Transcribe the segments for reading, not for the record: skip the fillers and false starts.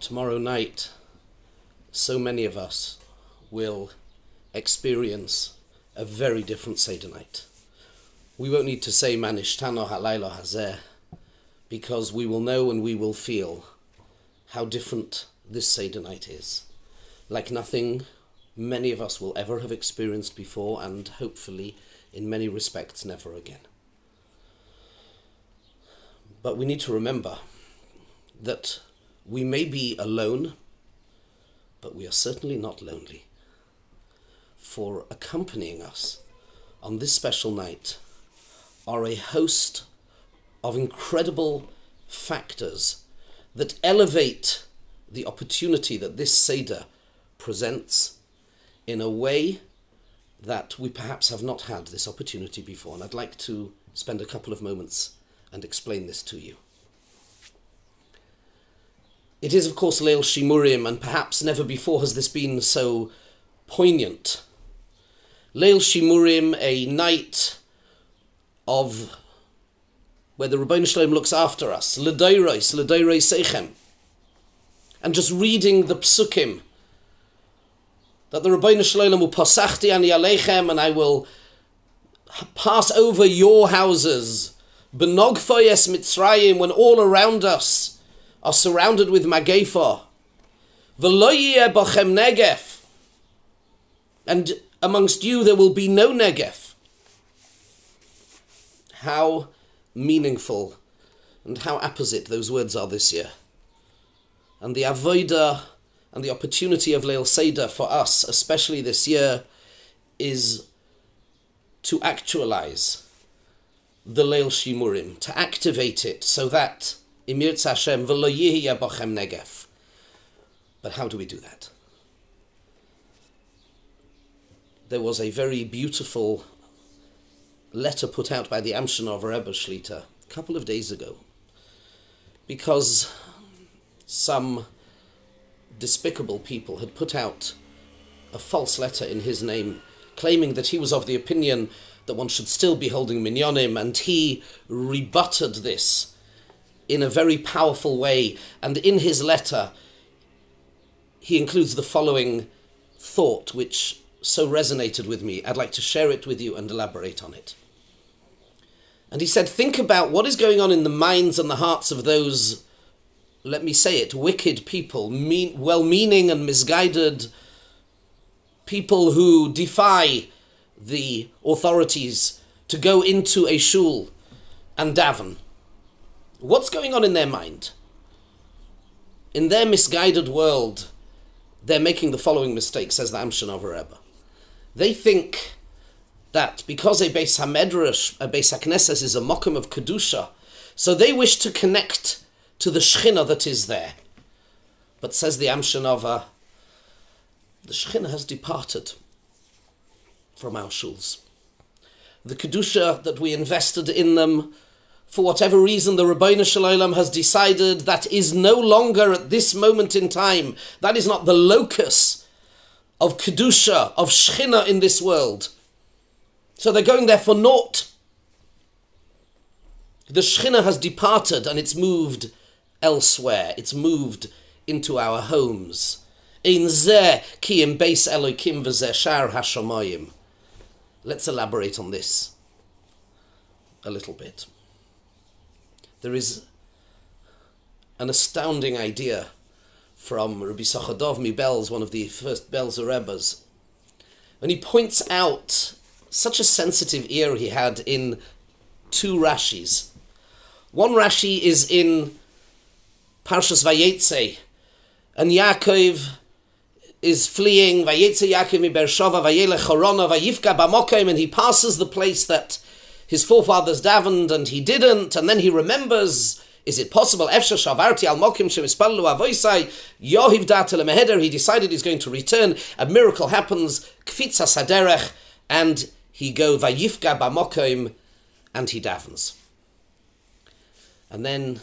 Tomorrow night, so many of us will experience a very different Seder night. We won't need to say Manishtano Halaylo Hazeh, because we will know and we will feel how different this Seder night is. Like nothing many of us will ever have experienced before, and hopefully, in many respects, never again. But we need to remember that we may be alone, but we are certainly not lonely. For accompanying us on this special night are a host of incredible factors that elevate the opportunity that this Seder presents in a way that we perhaps have not had this opportunity before. And I'd like to spend a couple of moments and explain this to you. It is, of course, Leil Shimurim, and perhaps never before has this been so poignant. Leil Shimurim, a night of where the Rebbeinu Shalom looks after us, L'dairos Seichem, and just reading the psukim that the Rebbeinu Shalom will pasachti ani aleichem, and I will pass over your houses, benogfoyes Mitzrayim, when all around us are surrounded with Magefa, v'lo yeh bachem negef, and amongst you there will be no negef. How meaningful and how apposite those words are this year. And the Avodah and the opportunity of Leil Seder for us, especially this year, is to actualize the Leil Shimurim, to activate it so that Imir Hashem v'lo yeh bachem negef. But how do we do that? There was a very beautiful letter put out by the Amshonov Rebbe Shlita a couple of days ago, because some despicable people had put out a false letter in his name, claiming that he was of the opinion that one should still be holding minyanim, and he rebutted this in a very powerful way. And in his letter, he includes the following thought, which so resonated with me. I'd like to share it with you and elaborate on it. And he said, think about what is going on in the minds and the hearts of those, let me say it, wicked people, well-meaning and misguided people who defy the authorities to go into a shul and daven. What's going on in their mind? In their misguided world, they're making the following mistake, says the Amshonov Rebbe. They think that because a Beis HaMedrash, a Beis HaKnesses, is a mokum of Kedusha, so they wish to connect to the Shechina that is there. But says the Amshonov, the Shechina has departed from our shuls. The Kedusha that we invested in them, for whatever reason the Rebbeinu Shalom has decided that is no longer at this moment in time. That is not the locus of Kedusha, of Shechina in this world. So they're going there for naught. The Shechina has departed and it's moved elsewhere. It's moved into our homes. Ein zeh ki im beis Elokim v'zeh shar hashamayim. Let's elaborate on this a little bit. There is an astounding idea from Rabbi Sachadov Mibel's, one of the first Belzer Rebbes, and he points out such a sensitive ear he had in two Rashis. One Rashi is in Parshas Vayetze, and Yaakov is fleeing, Vayetze Yaakov mi Beersheva, Vayelech Harona, Vayifka Bamokim, and he passes the place that his forefathers davened and he didn't, and then he remembers, is it possible? Efsha shavarti al mokim shemispalu avoisai yohiv datel meheder. He decided he's going to return. A miracle happens, kfitza saderech, and he go vayifka bamokim, and he davens. And then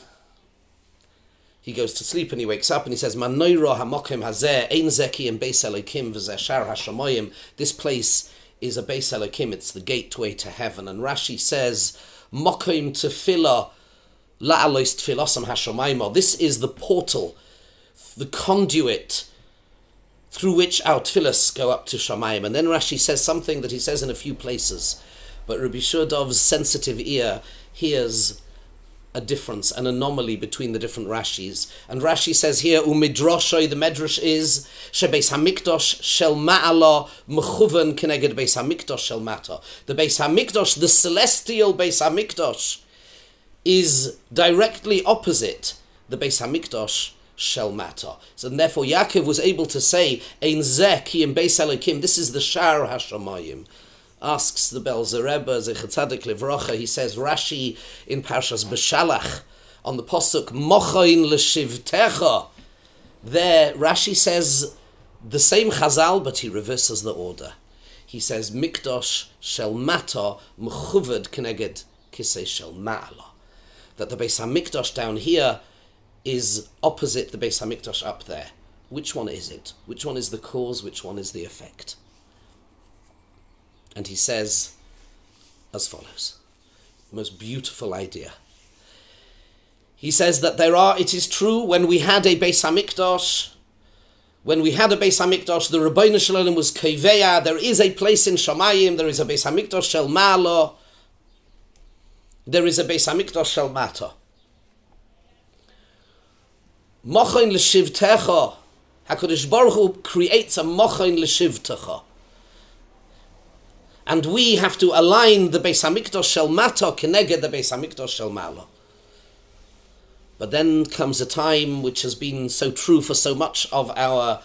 he goes to sleep and he wakes up and he says, Manoiro hamokim hazeh ein zeki and beis elokim v'zeh shar hashamoyim. This place is a Beis Elokim, it's the gateway to heaven. And Rashi says, Mokim tefillah la'alois tefillosam hashamayim. This is the portal the conduit through which our tefillos go up to Shamayim. And then Rashi says something that he says in a few places, but Rabbi Shurdov's sensitive ear hears a difference, an anomaly between the different Rashis. And Rashi says here, Umidroshoy, the Medrash is, Shebeis HaMikdosh shel ma'ala mechuven keneged Beis HaMikdosh shel mata. The Beis HaMikdosh, the celestial Beis HaMikdosh, is directly opposite the Beis HaMikdosh shel mata. So therefore Yaakov was able to say, Ein zeh ki im Beis Elokim, this is the Shar HaShamayim. Asks the Belzer Rebbe, Zecher Tzadik Livrocha, he says, Rashi in Parshas Beshalach, on the Posuk, Mochoin l'shivtecha, there Rashi says the same Chazal, but he reverses the order. He says, Mikdosh shel mata mechuved keneged kisei shel ma'ala. That the Beis HaMikdosh down here is opposite the Beis HaMikdosh up there. Which one is it? Which one is the cause? Which one is the effect? And he says as follows, most beautiful idea. He says that it is true, when we had a Beis HaMikdosh, the Rebbeinu Shalom was Keveya, there is a place in Shamayim, there is a Beis HaMikdosh Shel Ma'ala, there is a Beis HaMikdosh Shel Mata. Mochain l'shivtecha, HaKadosh Baruch Hu creates a mochain l'shivtecha. And we have to align the Beis HaMikdosh Shel Mata keneged the Beis HaMikdosh Shel Ma'ala. But then comes a time which has been so true for so much of our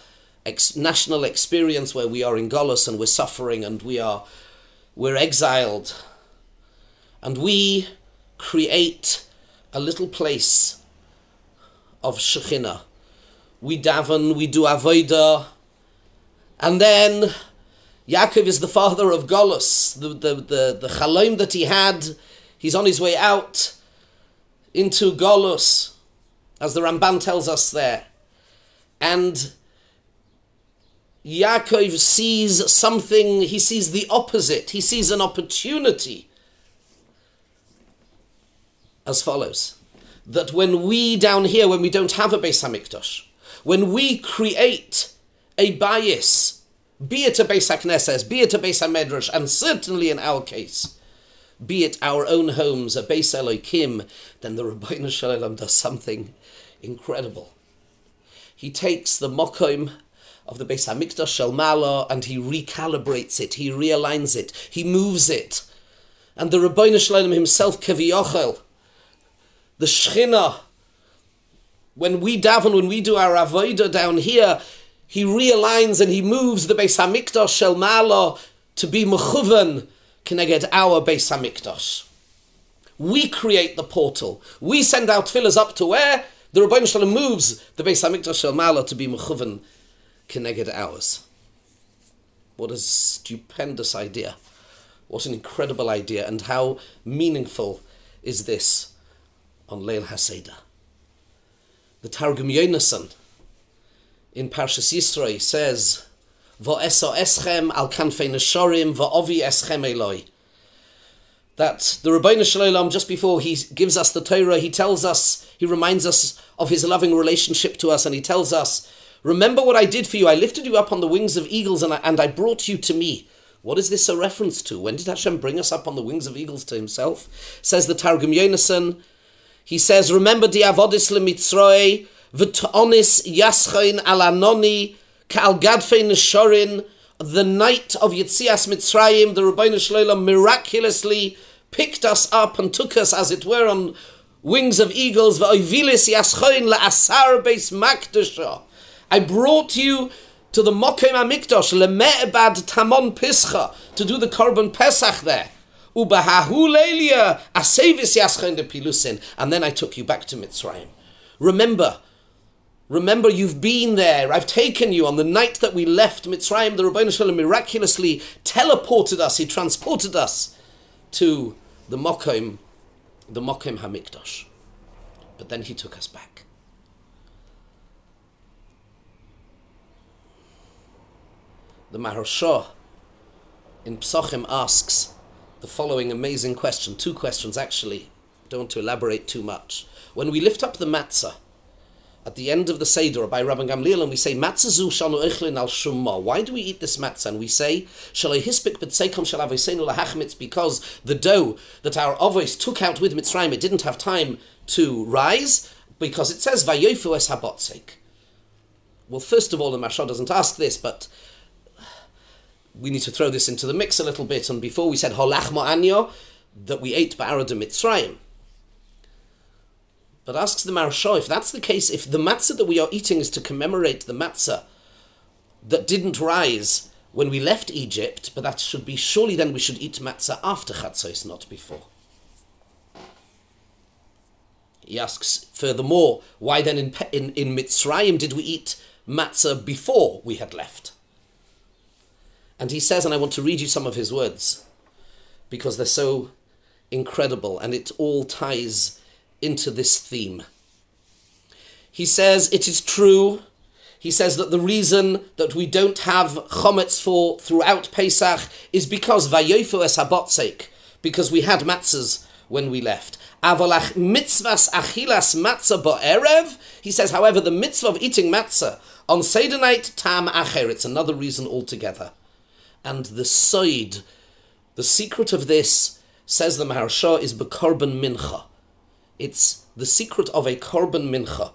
national experience, where we are in Golus and we're suffering and we're exiled. And we create a little place of Shekhinah. We daven, we do Avodah, and then Yaakov is the father of Golus. The Chalom that he had, he's on his way out into Golus, as the Ramban tells us there. And Yaakov sees something, he sees the opposite. He sees an opportunity as follows. That when we down here, when we don't have a Beis HaMikdosh, when we create a bias, be it a Beis HaKnesses, be it a Beis HaMedrash, and certainly in our case, be it our own homes, a Beis Elokim, then the Rebbeinu Shalom does something incredible. He takes the Mokom of the Beis HaMikdash Shel Ma'ala and he recalibrates it, he realigns it, he moves it. And the Rebbeinu Shalom himself, Keviyochel, the Shechina, when we daven, when we do our Avodah down here, he realigns and he moves the Beis HaMikdash Shel Ma'ala to be mechuven keneged our Beis HaMikdash. We create the portal. We send our tefillahs up to where? The Rebbeinu Shalom moves the Beis HaMikdash Shel Ma'ala to be mechuven keneged ours. What a stupendous idea. What an incredible idea, and how meaningful is this on Leil HaSeder. The Targum Yonasan in Parshas Yisro says, Va'eso eschem al kanfei neshorim va'ovi eschem eloi. That the Rebbeinu Shalom, just before he gives us the Torah, he tells us, he reminds us of his loving relationship to us, and he tells us, remember what I did for you. I lifted you up on the wings of eagles and I brought you to me. What is this a reference to? When did Hashem bring us up on the wings of eagles to himself? Says the Targum Yonasan, he says, remember the avodis lemitzroi, v'tonis yaschain alanoni, ka'al gadfei neshorin, the night of Yetzias Mitzrayim, the Rebbeinu Shalom miraculously picked us up and took us, as it were, on wings of eagles. V'oivilis yaschain la'asar beis makdasha. I brought you to the Mokem HaMikdosh, le'me'ebad tamon pischa, to do the Korban Pesach there. Ubahahu leilia asevis yaschain de pilusin, and then I took you back to Mitzrayim. Remember, you've been there. I've taken you on the night that we left Mitzrayim. The Rebbeinu Shalom miraculously teleported us. He transported us to the Mokem HaMikdosh. But then he took us back. The Maharsha in Psachim asks the following amazing question. Two questions, actually. Don't want to elaborate too much. When we lift up the matzah at the end of the Seder by Rabban Gamliel, and we say, Matzah zu shanu eichlin al shumma. Why do we eat this matzah? And we say, Shalei hispik b'tzeikom shel avoseinu lahachmitz, because the dough that our avos took out with Mitzrayim, it didn't have time to rise, because it says, Vayofu es habotzek. Well, first of all, the Mashal doesn't ask this, but we need to throw this into the mix a little bit. And before we said, Holachmo anyo, that we ate ba'arad Mitzrayim. But asks the Maharsha, if that's the case, if the matzah that we are eating is to commemorate the matzah that didn't rise when we left Egypt, but that should be, surely then we should eat matzah after Chatzos, not before. He asks, furthermore, why then in Mitzrayim did we eat matzah before we had left? And he says, and I want to read you some of his words, because they're so incredible, and it all ties into this theme. He says, it is true, he says that the reason that we don't have chometz for throughout Pesach is because vayofu es habotzek, because we had matzahs when we left. Avolach mitzvahs achilas matzah ba'erev, he says, however, the mitzvah of eating matzah on Seder night, tam acher, it's another reason altogether. And the soid, the secret of this, says the Maharsha, is bekorban mincha. It's the secret of a korban mincha,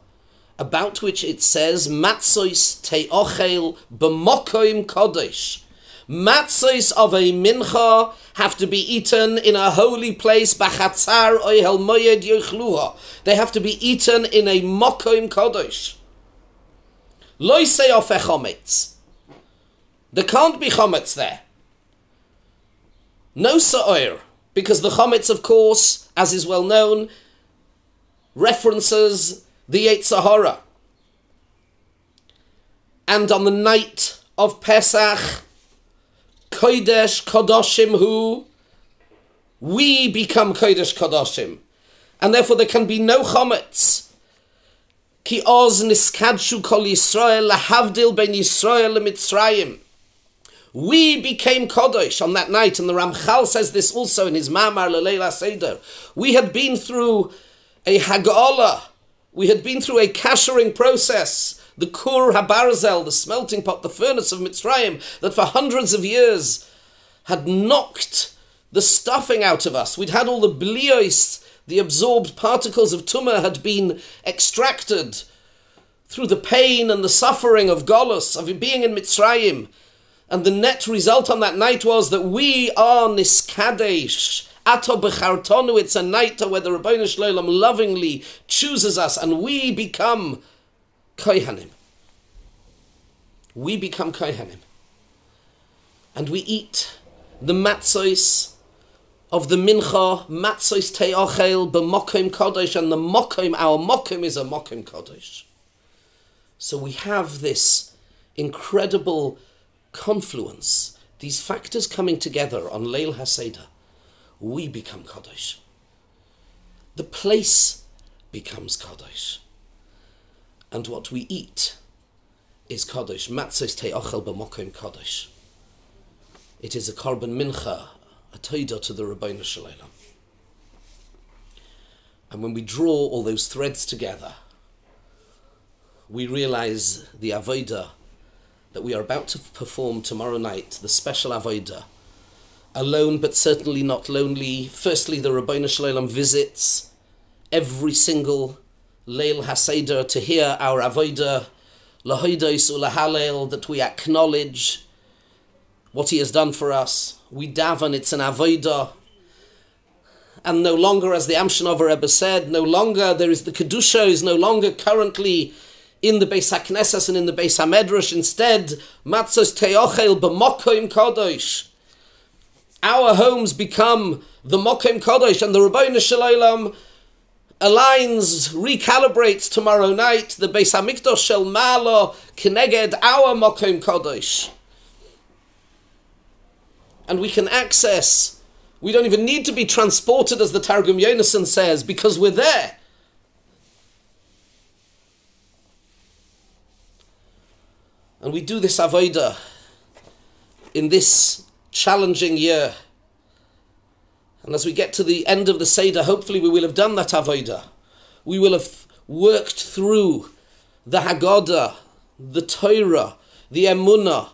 about which it says, Matzos te'ochel b'mokoim kodesh. Matzos of a mincha have to be eaten in a holy place, b'chatzar oihel moyed yochluha. They have to be eaten in a mokoim kodesh. Lo se'ofe chometz. There can't be chometz there. No sa'oir, because the chometz, of course, as is well known, references the Yetzer Hara. And on the night of Pesach, Kodesh Kodoshim Hu, we become Kodesh Kodoshim. And therefore there can be no chometz. Ki oz niskadshu kol Yisrael lahavdil ben Yisrael leMitzrayim. We became Kodesh on that night, and the Ramchal says this also in his Ma'amar Le'Leil Seder. We had been through a Hag'olah. We had been through a kashering process, the Kur HaBarzel, the smelting pot, the furnace of Mitzrayim, that for hundreds of years had knocked the stuffing out of us. We'd had all the blios, the absorbed particles of tumah had been extracted through the pain and the suffering of Golus, of being in Mitzrayim. And the net result on that night was that we are Niskadesh. Ato b'chartonu, it's a night where the Rebbeinu Shloim lovingly chooses us, and we become kohanim. We become kohanim. And we eat the matzos of the mincha, matzos te'ochel b'mokim kodesh, and the mokim, our mokim is a mokim kodesh. So we have this incredible confluence, these factors coming together on Leil HaSeder. We become Kodesh. The place becomes Kodesh. And what we eat is Kodesh. Matzos te'ochel b'mokim Kodesh. It is a korban mincha, a toidah to the Rebbeinu Shloim. And when we draw all those threads together, we realize the Avodah that we are about to perform tomorrow night, the special Avodah, alone but certainly not lonely. Firstly, the Rebbeinu Shloim visits every single Leil HaSeder to hear our Avodah, lahodos ulahalel, that we acknowledge what he has done for us. We daven, it's an Avodah. And no longer, as the Amshinover Rebbe said, no longer there is the Kedusha, is no longer currently in the Beis HaKnesses and in the Beis HaMedrash. Instead, Matzos te'ochel b'mokim kodesh. Our homes become the Mokim Kodesh, and the Rebbeinu Shloim aligns, recalibrates tomorrow night the Beis HaMikdash Shel Ma'ala Keneged our Mokim Kodesh. And we can access, we don't even need to be transported, as the Targum Yonason says, because we're there. And we do this Avodah in this challenging year. And as we get to the end of the Seder, hopefully we will have done that Avodah. We will have worked through the Haggadah, the Torah, the Emunah,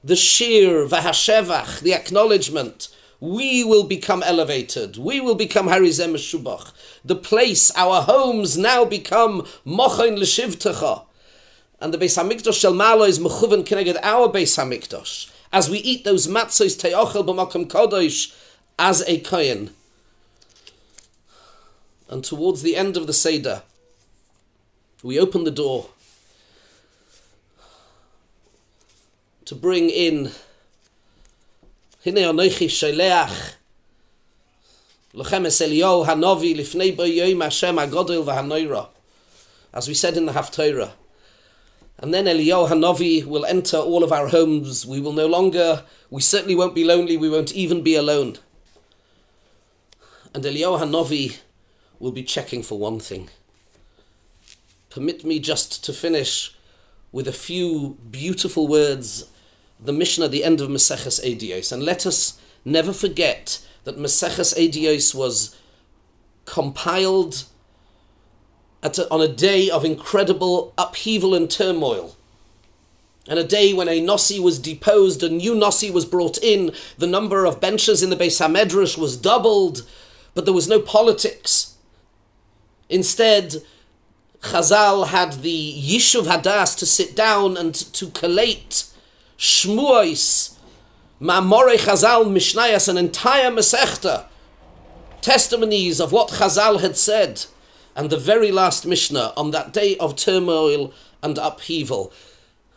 the Shir, the Hashevach, the acknowledgement, we will become elevated. We will become Harizeh Meshubach. The place, our homes now become Mochain L'Shivtecha. And the Beis HaMikdash Shel Ma'ala is mechuven keneged our Beis HaMikdash. As we eat those matzos te'ochel b'makom kodesh as a kohen. And towards the end of the Seder, we open the door to bring in Hinei Anochi Sheleach Lochem es Eliyahu Hanovi Lifnei Bo Yom Hashem HaGodol VaHanoira, as we said in the Haftorah. And then Eliyahu Hanovi will enter all of our homes. We certainly won't be lonely, we won't even be alone. And Eliyahu Hanovi will be checking for one thing. Permit me just to finish with a few beautiful words, the Mishnah at the end of Maseches Eidos. And let us never forget that Maseches Eidos was compiled on a day of incredible upheaval and turmoil. And a day when a Nasi was deposed, a new Nasi was brought in, the number of benches in the Beis HaMedrash was doubled, but there was no politics. Instead, Chazal had the Yishuv Hadas to sit down and to collate Shmuos, Ma'amorei Chazal, Mishnayos, an entire Masechta, testimonies of what Chazal had said, and the very last Mishnah on that day of turmoil and upheaval.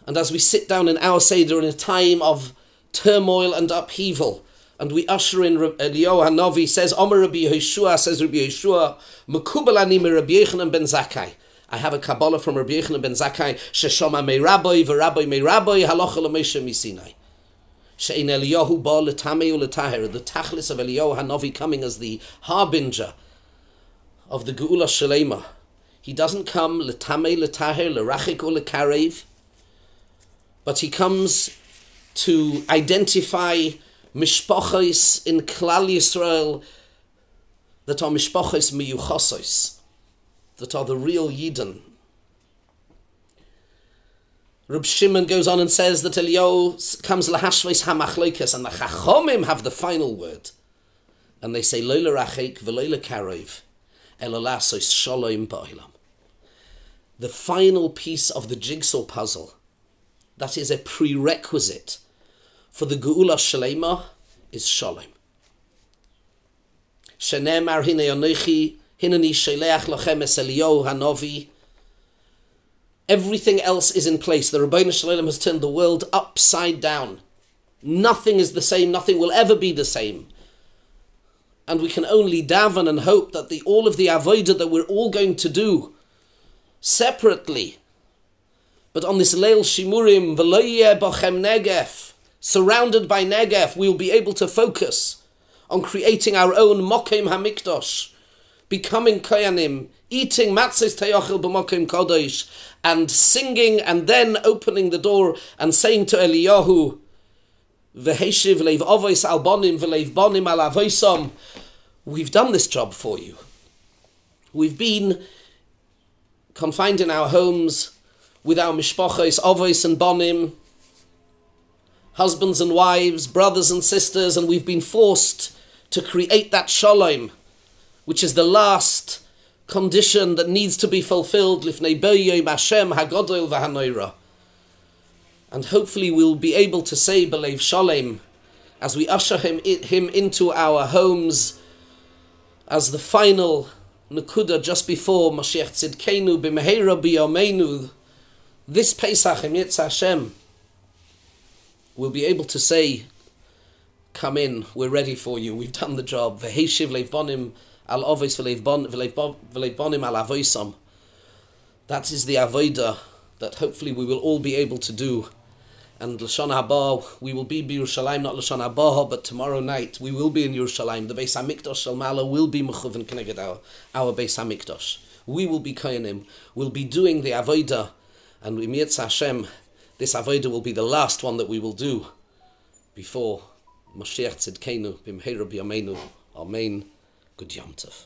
And as we sit down in our Seder in a time of turmoil and upheaval, and we usher in Eliyahu Hanovi, says, Omer Rabbi Yehoshua, says Rabbi Yehoshua, Mekubal ani mi Rabbi Yochanan ben Zakkai. I have a Kabbalah from Rabbi Yochanan ben Zakkai, Sheshoma mei Rabbi, v'Rabbi mei Rabbi, halacha l'Moshe misinai. She'ein Eliyahu ba l'tamei u'l'taher, the tachlis of Eliyahu Hanovi coming as the harbinger of the Geula Shalema. He doesn't come l'tamei, l'taher, l'rachik or l'karev, but he comes to identify mishpachos in Klal Yisrael that are mishpachos miyuchasos, that are the real Yidden. Reb Shimon goes on and says that Eliyahu comes lahashvos hamachlokas, and the Chachomim have the final word, and they say lo l'rachik v'lo l'karev elo la'asos shalom ba'olam. The final piece of the jigsaw puzzle, that is a prerequisite for the Geula Shalema, is Shalom. Shenemar hinei anochi hineni sheleach lochem es Eliyahu Hanovi. Everything else is in place. The Rebbeinu Shalom has turned the world upside down. Nothing is the same. Nothing will ever be the same. And we can only daven and hope that all of the Avodah that we're all going to do separately, but on this Leil Shimurim, v'lo yeh bochem Negev, surrounded by Negev, we will be able to focus on creating our own Mokem HaMikdash, becoming Koyanim, eating Matzos Te'ochel b'Mokem Kodesh, and singing, and then opening the door and saying to Eliyahu, V'heshiv leiv avos al bonim v'leiv bonim al avosom, we've done this job for you. We've been confined in our homes with our mishpachos, avos and bonim, husbands and wives, brothers and sisters, and we've been forced to create that shalom, which is the last condition that needs to be fulfilled, lifnei bo yom Hashem hagodol v'hanoira. And hopefully we'll be able to say b'leiv shalom as we usher him into our homes as the final nekuda just before Moshiach Tzidkenu b'meheira b'yomeinu. This Pesach, Im Yitz Hashem, we'll be able to say, come in, we're ready for you, we've done the job. V'heishiv leiv bonim al avos v'leiv bonim al avosom. That is the avodah that hopefully we will all be able to do. And Lashon Haba, we will be in Yerushalayim, not Lashon Haba, but tomorrow night we will be in Yerushalayim. The Beis HaMikdash Shel Ma'ala will be mechuven keneged our Beis HaMikdash. We will be koyanim, we'll be doing the avodah, and Im Yitz Hashem, this avodah will be the last one that we will do before Moshiach Tzidkenu b'mheira b'yameinu. Amen. Good Yom Tov.